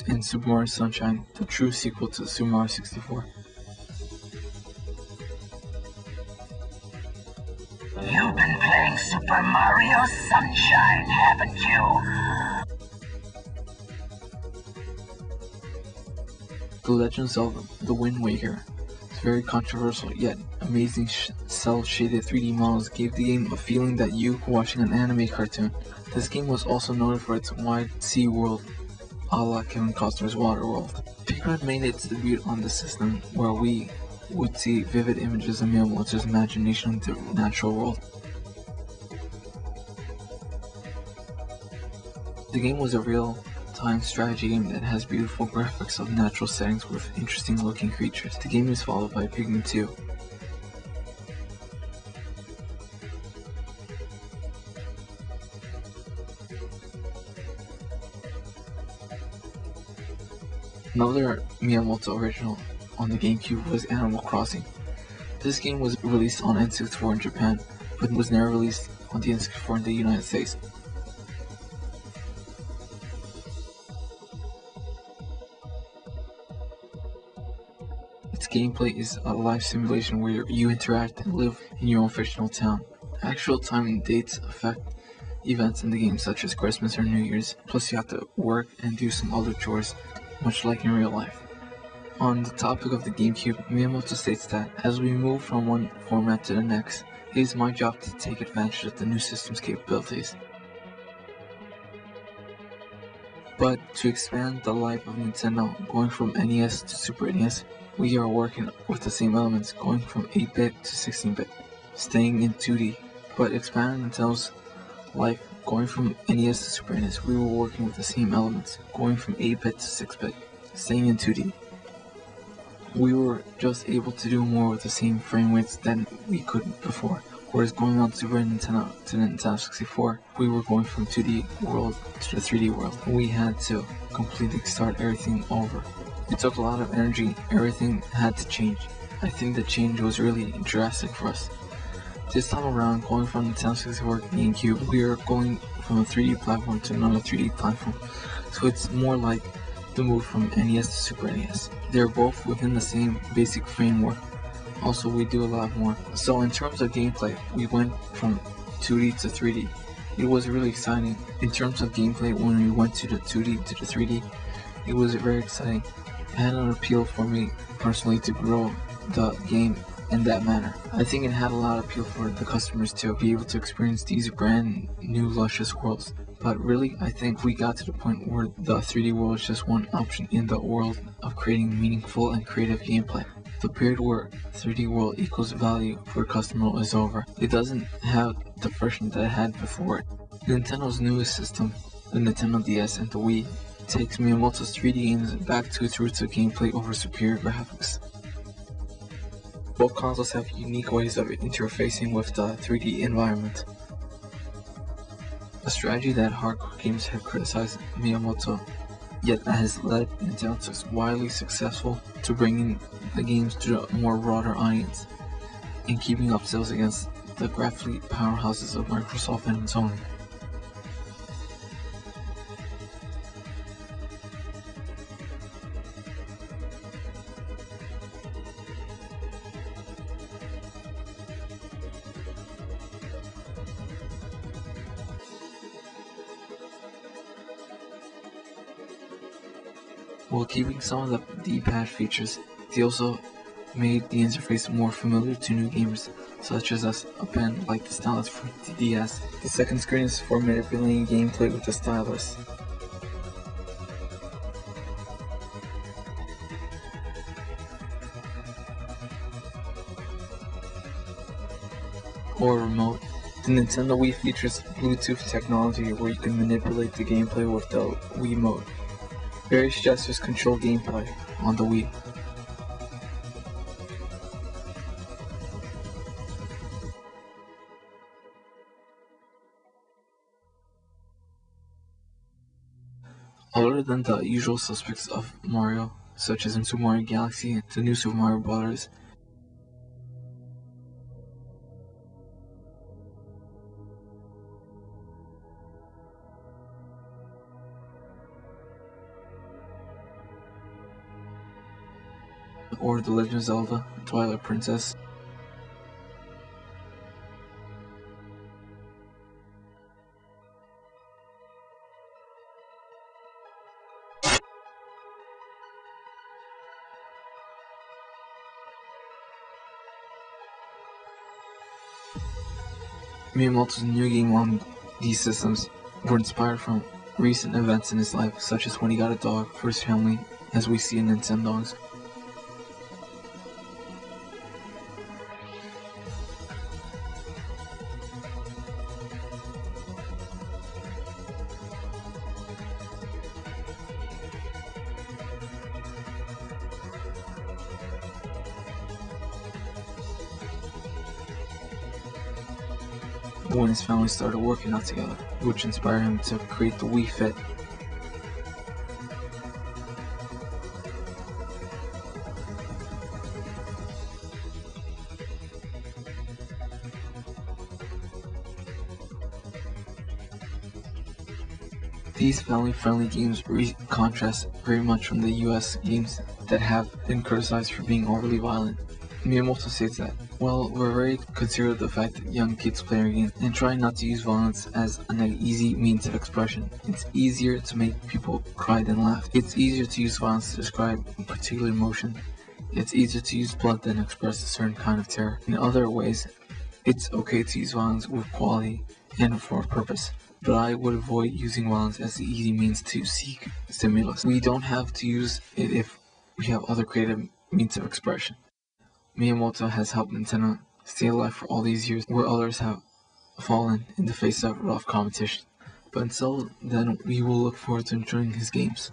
in Super Mario Sunshine, the true sequel to Super Mario 64. You've been playing Super Mario Sunshine, haven't you? The Legends of the Wind Waker. It's very controversial, yet amazing cel-shaded 3D models gave the game a feeling that you were watching an anime cartoon. This game was also noted for its wide sea world, a la Kevin Costner's Waterworld. Pikmin made its debut on the system, where we would see vivid images of Miyamoto's imagination into the natural world. The game was a real-time strategy game that has beautiful graphics of natural settings with interesting-looking creatures. The game is followed by Pikmin 2. Another Miyamoto original on the GameCube was Animal Crossing. This game was released on N64 in Japan, but was never released on the N64 in the United States. Its gameplay is a life simulation where you interact and live in your own fictional town. Actual time and dates affect events in the game such as Christmas or New Year's, plus you have to work and do some other chores, much like in real life. On the topic of the GameCube, Miyamoto states that, as we move from one format to the next, it is my job to take advantage of the new system's capabilities. But to expand the life of Nintendo, going from NES to Super NES, we are working with the same elements, going from 8-bit to 16-bit, staying in 2D, but expanding Nintendo's life, going from NES to Super NES, we were working with the same elements, going from 8-bit to 6-bit, staying in 2D. We were just able to do more with the same frame rates than we could before, whereas going on Super Nintendo to Nintendo 64, we were going from 2D world to the 3D world. We had to completely start everything over. It took a lot of energy, everything had to change. I think the change was really drastic for us. This time around, going from Nintendo 64 to GameCube, we are going from a 3D platform to another 3D platform. So it's more like the move from NES to Super NES. They're both within the same basic framework. Also, we do a lot more. So in terms of gameplay, we went from 2D to 3D. It was really exciting. In terms of gameplay, when we went to the 2D to the 3D, it was very exciting. It had an appeal for me personally to grow the game in that manner. I think it had a lot of appeal for the customers to be able to experience these brand new luscious worlds. But really, I think we got to the point where the 3D world is just one option in the world of creating meaningful and creative gameplay. The period where 3D world equals value for the customer is over. It doesn't have the version that it had before. Nintendo's newest system, the Nintendo DS and the Wii, takes Miyamoto's 3D games back to its roots of gameplay over superior graphics. Both consoles have unique ways of interfacing with the 3D environment. A strategy that hardcore games have criticized Miyamoto, yet that has led Nintendo to be widely successful to bringing the games to a more broader audience and keeping up sales against the graphically powerhouses of Microsoft and Sony. While keeping some of the D-pad features, they also made the interface more familiar to new gamers, such as a pen like the stylus for the DS. The second screen is for manipulating gameplay with the stylus. Or remote. The Nintendo Wii features Bluetooth technology where you can manipulate the gameplay with the Wiimote. Various gestures control gameplay on the Wii. Other than the usual suspects of Mario, such as in Super Mario Galaxy and the new Super Mario Bros., or The Legend of Zelda: Twilight Princess. Miyamoto's new game on these systems were inspired from recent events in his life, such as when he got a dog for his family, as we see in Nintendogs. When his family started working out together, which inspired him to create the Wii Fit. These family-friendly games contrast very much from the US games that have been criticized for being overly violent. Miyamoto states that, well, we're very considerate of the fact that young kids play our games and try not to use violence as an easy means of expression. It's easier to make people cry than laugh. It's easier to use violence to describe a particular emotion. It's easier to use blood than express a certain kind of terror. In other ways, it's okay to use violence with quality and for a purpose, but I would avoid using violence as the easy means to seek stimulus. We don't have to use it if we have other creative means of expression. Miyamoto has helped Nintendo stay alive for all these years, where others have fallen in the face of rough competition. But until then, we will look forward to enjoying his games.